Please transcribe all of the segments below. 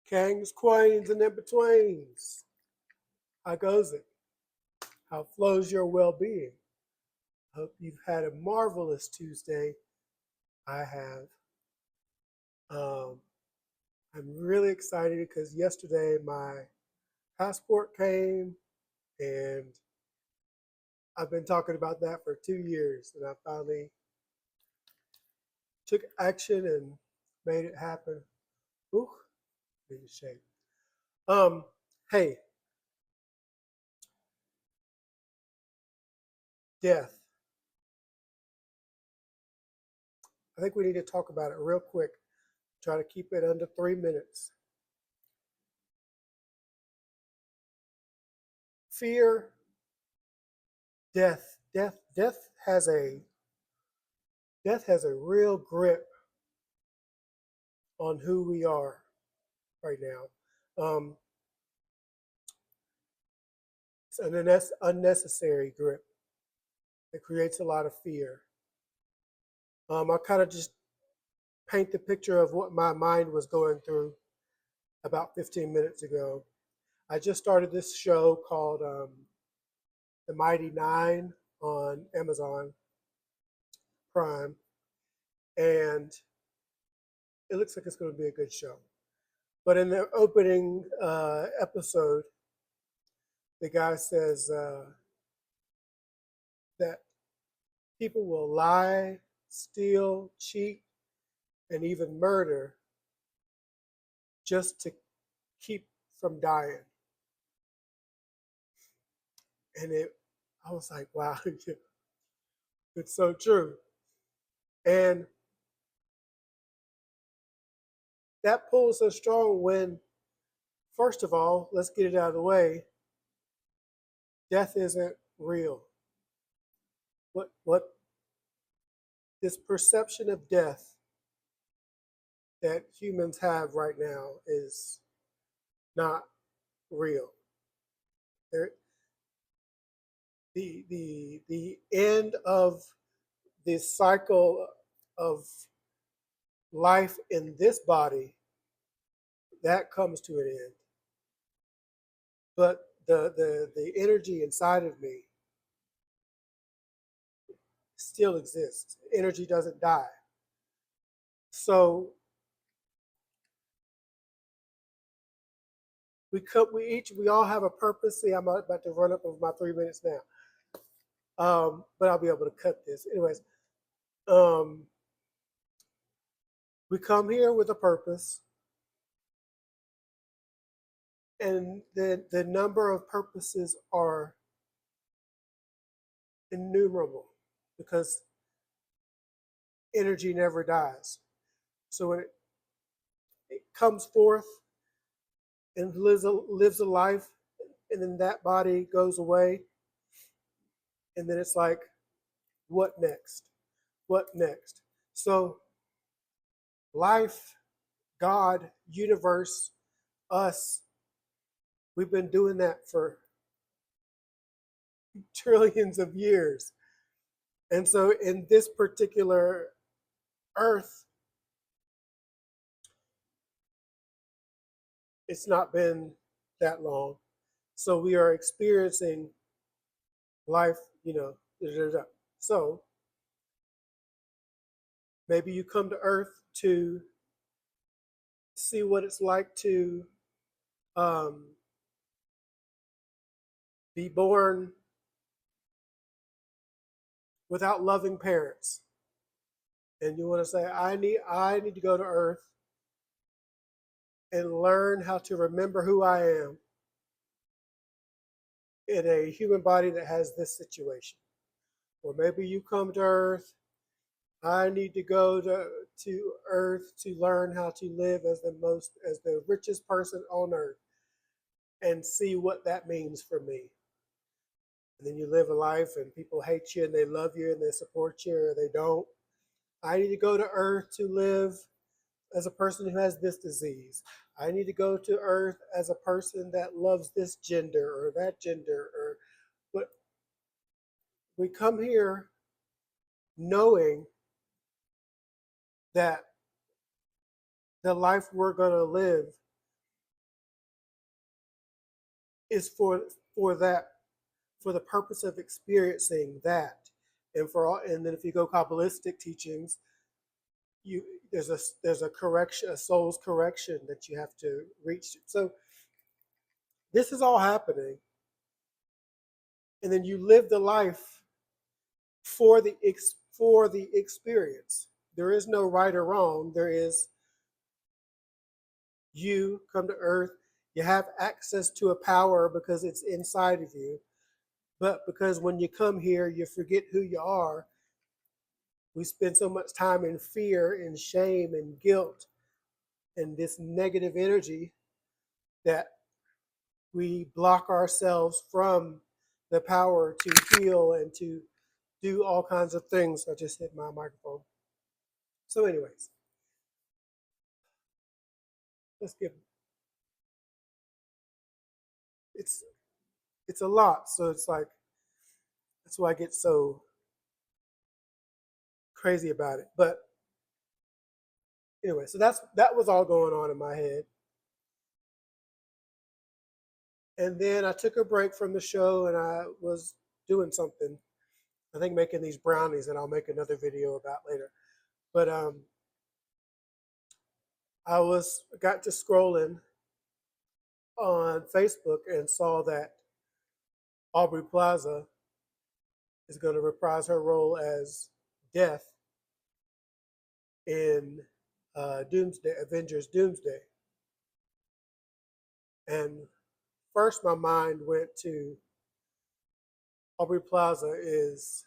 Kings, queens, and in-betweens. How goes it? How flows your well-being? Hope you've had a marvelous Tuesday. I have. Um, I'm really excited because yesterday my passport came, and I've been talking about that for 2 years, and I finally took action and made it happen. Ooh, need a shake. Um, hey, death. I think we need to talk about it real quick. Try to keep it under 3 minutes. Fear, death has a real grip on who we are right now. It's an unnecessary grip. It creates a lot of fear. I kind of just paint the picture of what my mind was going through about 15 minutes ago. I just started this show called The Mighty Nine on Amazon Prime, and it looks like it's going to be a good show. But in the opening episode, the guy says that people will lie, steal, cheat, and even murder just to keep from dying. And I was like, wow, it's so true. And that pulls so strong when, first of all, let's get it out of the way, death isn't real. What this perception of death that humans have right now is not real. There, the end of this cycle of life in this body, that comes to an end. But the energy inside of me still exists. Energy doesn't die. So we all have a purpose. See, I'm about to run up over my 3 minutes now. But I'll be able to cut this. Anyways, we come here with a purpose, and the number of purposes are innumerable because energy never dies. So when it comes forth and lives a life, and then that body goes away, and then it's like, what next? What next? So life, God, universe, us, we've been doing that for trillions of years. And so in this particular earth, it's not been that long. So we are experiencing life, So maybe you come to earth to see what it's like to be born without loving parents. And you want to say, I need to go to earth and learn how to remember who I am in a human body that has this situation. Or maybe you come to earth, I need to go to earth to learn how to live as the richest person on earth and see what that means for me. And then you live a life and people hate you and they love you and they support you or they don't. I need to go to earth to live as a person who has this disease. I need to go to earth as a person that loves this gender or that gender or what. We come here knowing that the life we're going to live is for that, for the purpose of experiencing that. And for all, and then if you go Kabbalistic teachings, you there's a correction, a soul's correction that you have to reach. So this is all happening, and then you live the life for the experience. There is no right or wrong. There is, you come to earth, you have access to a power because it's inside of you. But because when you come here, you forget who you are. We spend so much time in fear and shame and guilt and this negative energy that we block ourselves from the power to heal and to do all kinds of things. I just hit my microphone. So, anyways, let's give, it's it's a lot. So it's like, that's why I get so crazy about it. But anyway, so that was all going on in my head. And then I took a break from the show and I was doing something. I think making these brownies that I'll make another video about later. But I got to scrolling on Facebook and saw that Aubrey Plaza is going to reprise her role as Death in Doomsday, Avengers Doomsday. And first my mind went to Aubrey Plaza is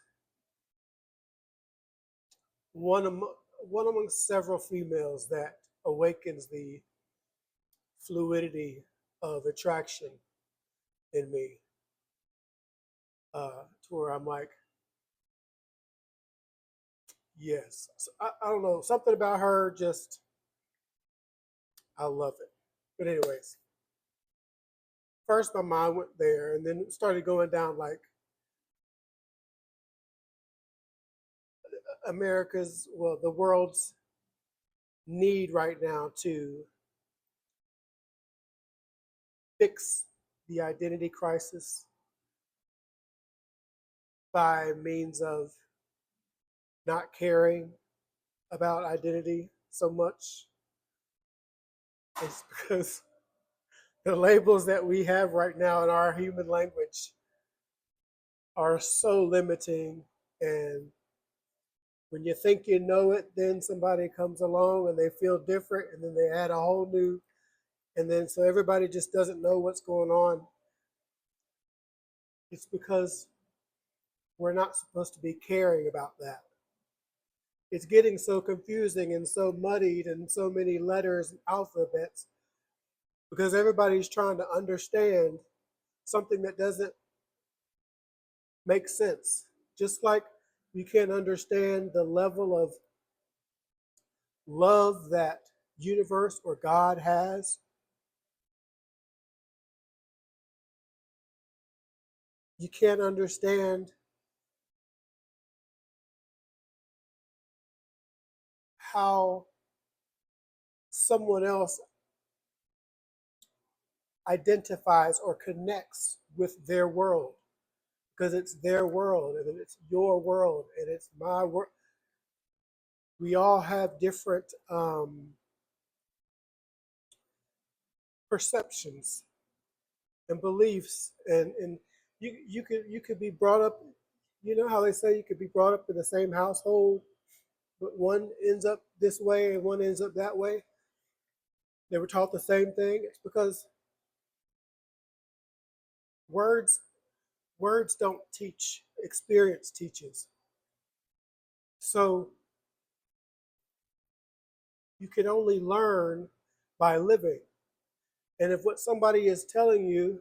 one among several females that awakens the fluidity of attraction in me, to where I'm like, yes. So I don't know, something about her, just, I love it. But anyways, first my mind went there, and then it started going down like America's, well, the world's need right now to fix the identity crisis by means of not caring about identity so much. It's because the labels that we have right now in our human language are so limiting. And when you think you know it, then somebody comes along and they feel different, and then they add a whole new, and then so everybody just doesn't know what's going on. It's because we're not supposed to be caring about that. It's getting so confusing and so muddied and so many letters and alphabets because everybody's trying to understand something that doesn't make sense. Just like you can't understand the level of love that universe or God has, you can't understand how someone else identifies or connects with their world, because it's their world and it's your world and it's my world. We all have different perceptions and beliefs, and you could be brought up. You know how they say you could be brought up in the same household, but one ends up this way and one ends up that way. They were taught the same thing. It's because words words don't teach, experience teaches. So you can only learn by living. And if what somebody is telling you,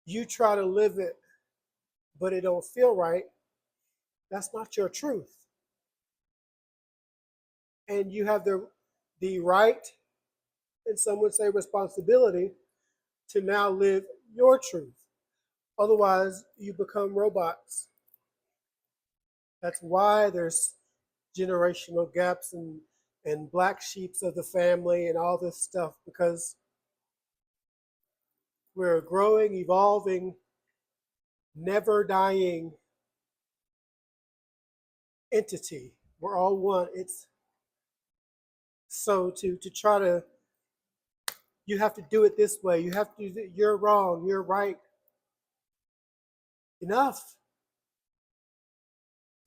you try to live it, but it don't feel right, that's not your truth. And you have the right, and some would say responsibility, to now live your truth. Otherwise, you become robots. That's why there's generational gaps and black sheeps of the family and all this stuff, because We're a growing, evolving, never dying entity. We're all one. It's so to try to, you have to do it this way. You have to do it, you're wrong, you're right. Enough.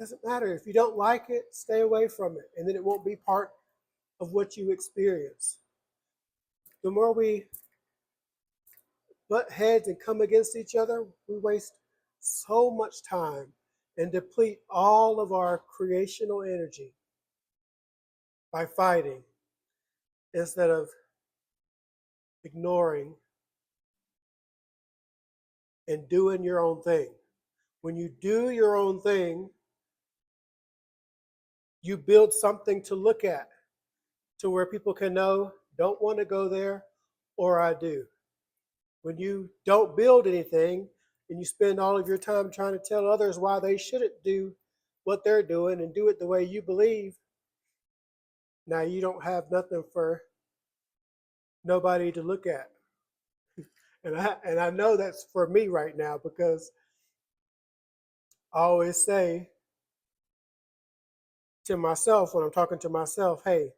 Doesn't matter. If you don't like it, stay away from it, and then it won't be part of what you experience. The more we butt heads and come against each other, we waste so much time and deplete all of our creational energy by fighting instead of ignoring and doing your own thing. When you do your own thing, you build something to look at to where people can know, don't want to go there, or I do. When you don't build anything and you spend all of your time trying to tell others why they shouldn't do what they're doing and do it the way you believe, now you don't have nothing for nobody to look at. And I know that's for me right now, because I always say to myself when I'm talking to myself, hey,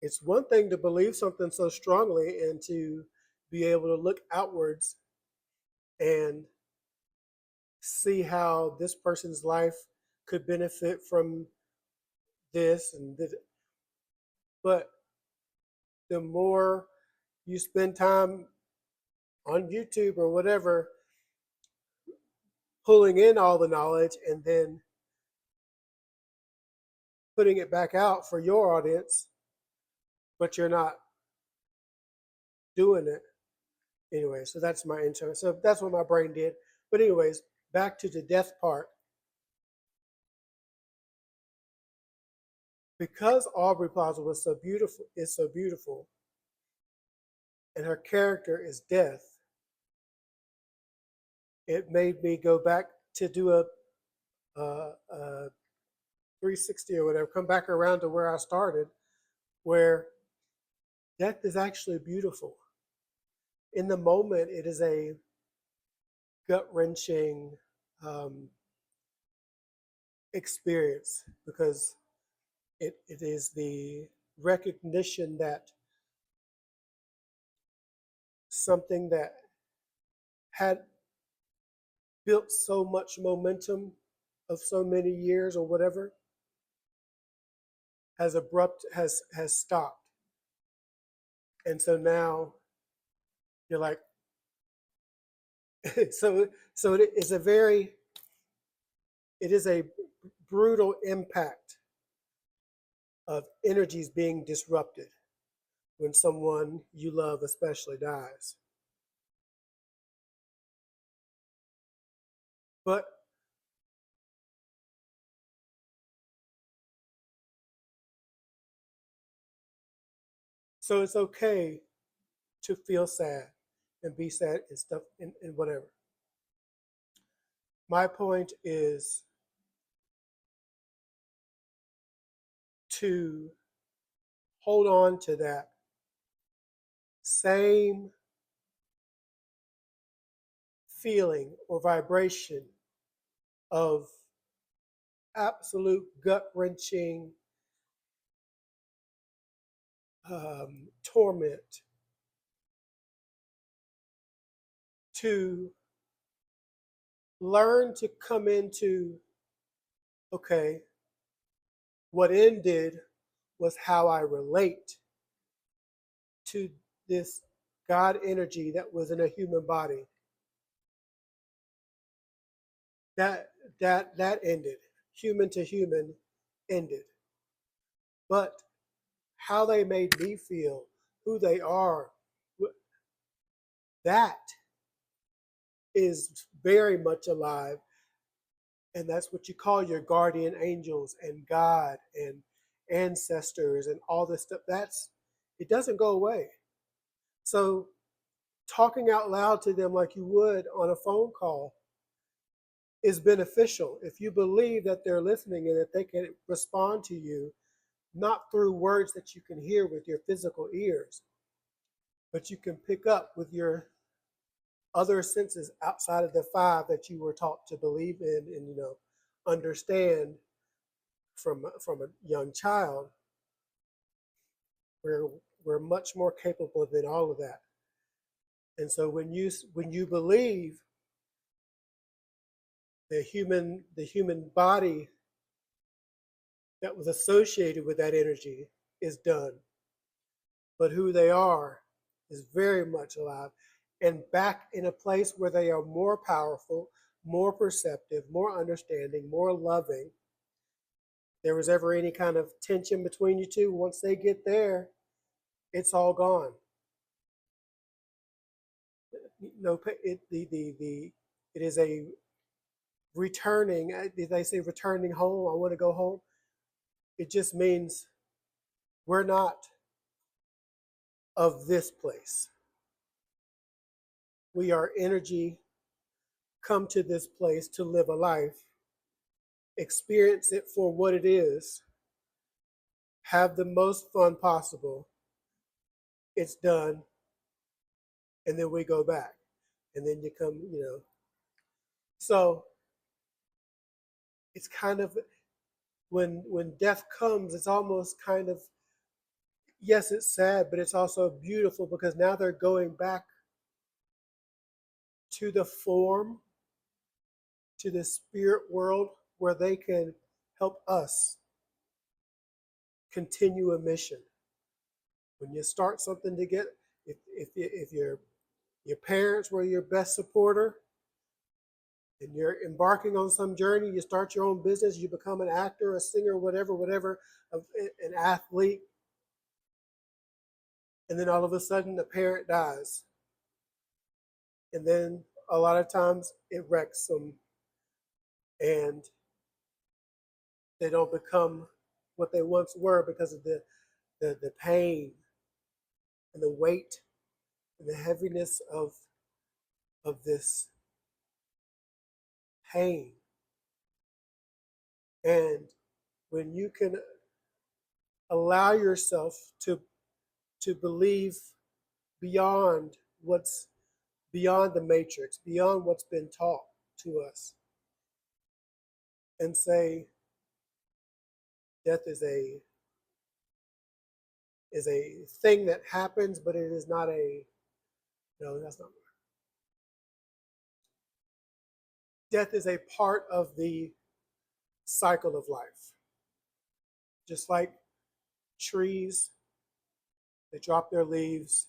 it's one thing to believe something so strongly and to be able to look outwards and see how this person's life could benefit from this and this. But the more you spend time on YouTube or whatever, pulling in all the knowledge and then putting it back out for your audience, but you're not doing it anyway. So that's my intro. So that's what my brain did. But anyways, back to the death part. Because Aubrey Plaza was so beautiful, is so beautiful, and her character is death, it made me go back to do a 360 or whatever, come back around to where I started, where death is actually beautiful. In the moment, it is a gut wrenching experience, because it is the recognition that something that had built so much momentum of so many years or whatever has stopped. And so now you're like, so it is a brutal impact of energies being disrupted when someone you love especially dies. But so it's okay to feel sad and be sad and stuff and whatever. My point is to hold on to that same feeling or vibration of absolute gut wrenching torment, to learn to come into, okay, what ended was how I relate to this God energy that was in a human body. That ended. Human to human ended. But how they made me feel, who they are, that is very much alive. And that's what you call your guardian angels and God and ancestors and all this stuff. It doesn't go away. So talking out loud to them like you would on a phone call is beneficial if you believe that they're listening and that they can respond to you, not through words that you can hear with your physical ears, but you can pick up with your other senses outside of the five that you were taught to believe in and understand from a young child. We're we're much more capable than all of that. And so when you believe the human body that was associated with that energy is done, but who they are is very much alive and back in a place where they are more powerful, more perceptive, more understanding, more loving. There was ever any kind of tension between you two, once they get there, it's all gone. No, it is a returning. They say returning home. I want to go home. It just means we're not of this place. We are energy come to this place to live a life, experience it for what it is, have the most fun possible. It's done, and then we go back, and then you come. So it's kind of when death comes, it's almost kind of, yes, it's sad, but it's also beautiful because now they're going back to the form, to the spirit world where they can help us continue a mission. When you start something to get, if your parents were your best supporter and you're embarking on some journey, you start your own business, you become an actor, a singer, whatever, an athlete, and then all of a sudden the parent dies. And then a lot of times it wrecks them and they don't become what they once were because of the pain and the weight and the heaviness of this pain. And when you can allow yourself to believe beyond what's beyond the matrix, beyond what's been taught to us, and say death is a thing that happens, but it is not a no, that's not right. Death is a part of the cycle of life. Just like trees, they drop their leaves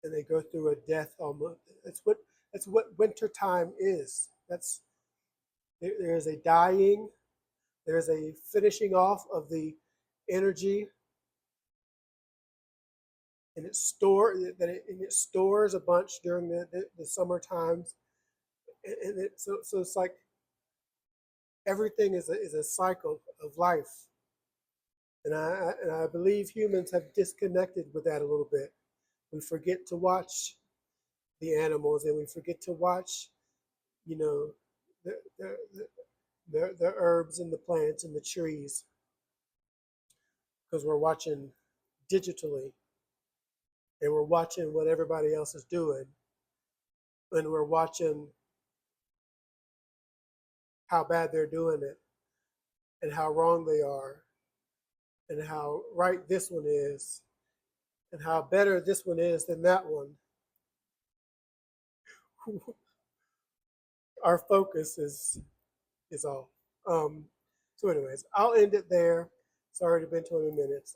and they go through a death almost. That's what winter time is. There is a dying, there is a finishing off of the energy, and it stores a bunch during the summer times, so it's like everything is a cycle of life, and I believe humans have disconnected with that a little bit. We forget to watch the animals, and we forget to watch, you know, the the, the herbs and the plants and the trees because we're watching digitally and we're watching what everybody else is doing and we're watching how bad they're doing it and how wrong they are and how right this one is and how better this one is than that one. Our focus is off. So, anyways, I'll end it there. It's already been 20 minutes.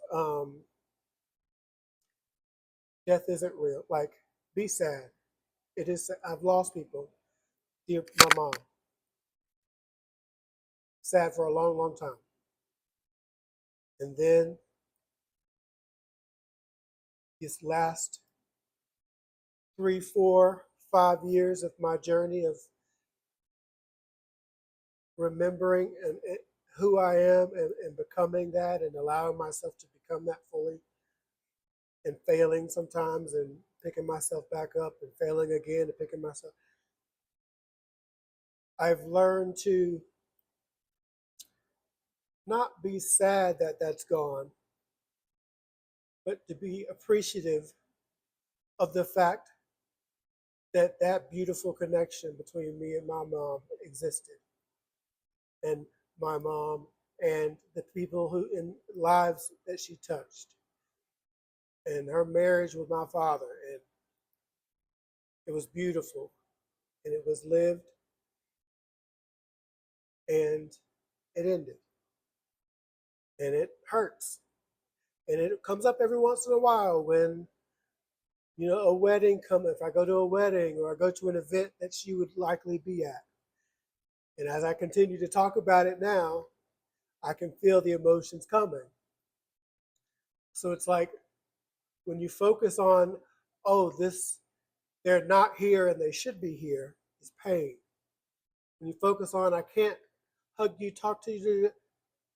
Death isn't real. Like, be sad. It is. I've lost people. Dear my mom, sad for a long, long time. And then this last 3, 4, 5 years of my journey of remembering and who I am and becoming that and allowing myself to become that fully and failing sometimes and picking myself back up and failing again and picking myself. I've learned to not be sad that that's gone, but to be appreciative of the fact that that beautiful connection between me and my mom existed, and my mom and the people who in lives that she touched, and her marriage with my father, and it was beautiful, and it was lived, and it ended, and it hurts, and it comes up every once in a while when a wedding come. If I go to a wedding or I go to an event that she would likely be at, and as I continue to talk about it now, I can feel the emotions coming. So it's like when you focus on, oh, this, they're not here and they should be here, is pain. When you focus on, I can't hug you, talk to you,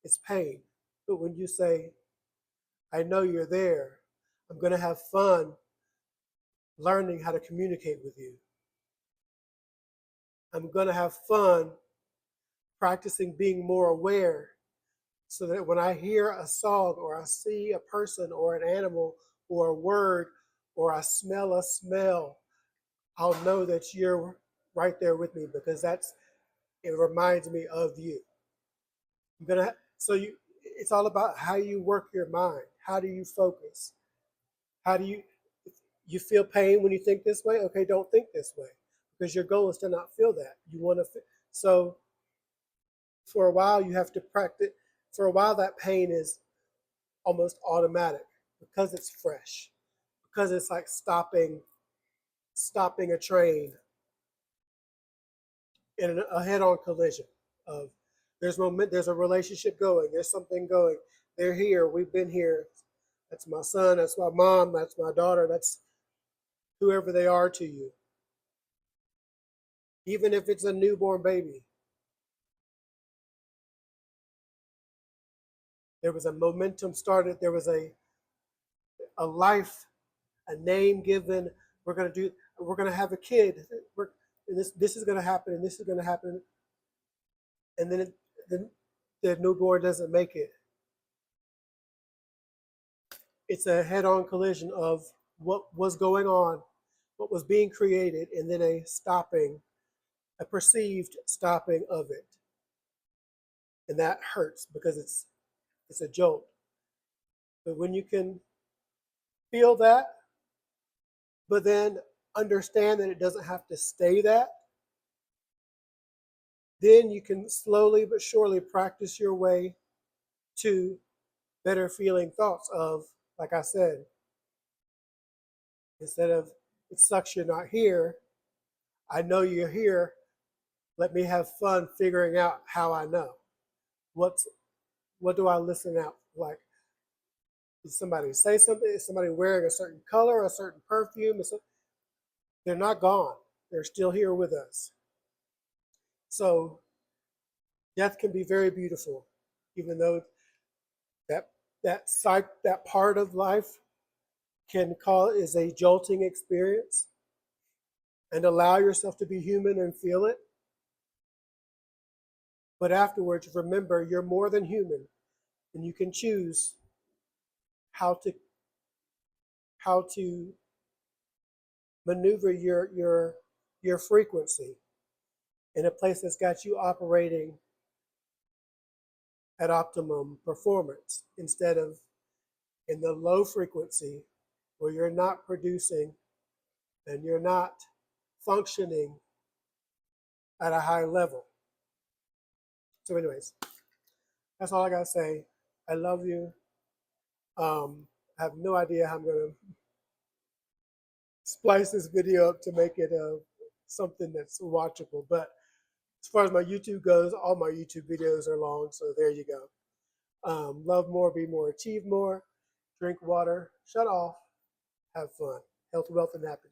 it's pain. But when you say, I know you're there, I'm going to have fun learning how to communicate with you. I'm going to have fun practicing being more aware so that when I hear a song or I see a person or an animal or a word or I smell a smell, I'll know that you're right there with me because it reminds me of you. It's all about how you work your mind. How do you focus? How do you feel pain when you think this way? Okay, don't think this way because your goal is to not feel that. You want to, so for a while you have to practice. For a while that pain is almost automatic because it's fresh, because it's like stopping a train in a head-on collision of there's a relationship going, there's something going, they're here, we've been here, that's my son, that's my mom, that's my daughter, that's whoever they are to you, even if it's a newborn baby. There was a momentum started, there was a life, a name given. We're going to have a kid, and this is going to happen, and this is going to happen, and then the newborn doesn't make it. It's a head-on collision of what was going on, what was being created, and then a perceived stopping of it. And that hurts because it's a jolt. But when you can feel that, but then understand that it doesn't have to stay that, then you can slowly but surely practice your way to better feeling thoughts of, like I said, instead of it sucks you're not here, I know you're here. Let me have fun figuring out how I know. What do I listen out like? Did somebody say something? Is somebody wearing a certain color, a certain perfume? They're not gone. They're still here with us. So death can be very beautiful, even though that that part of life is a jolting experience. And allow yourself to be human and feel it. But afterwards, remember you're more than human, and you can choose how to maneuver your frequency in a place that's got you operating at optimum performance instead of in the low frequency where you're not producing and you're not functioning at a high level. So anyways, that's all I gotta say. I love you. I have no idea how I'm gonna splice this video up to make it something that's watchable. But as far as my YouTube goes, all my YouTube videos are long, so there you go. Love more, be more, achieve more, drink water, shut off, have fun, health, wealth, and happiness.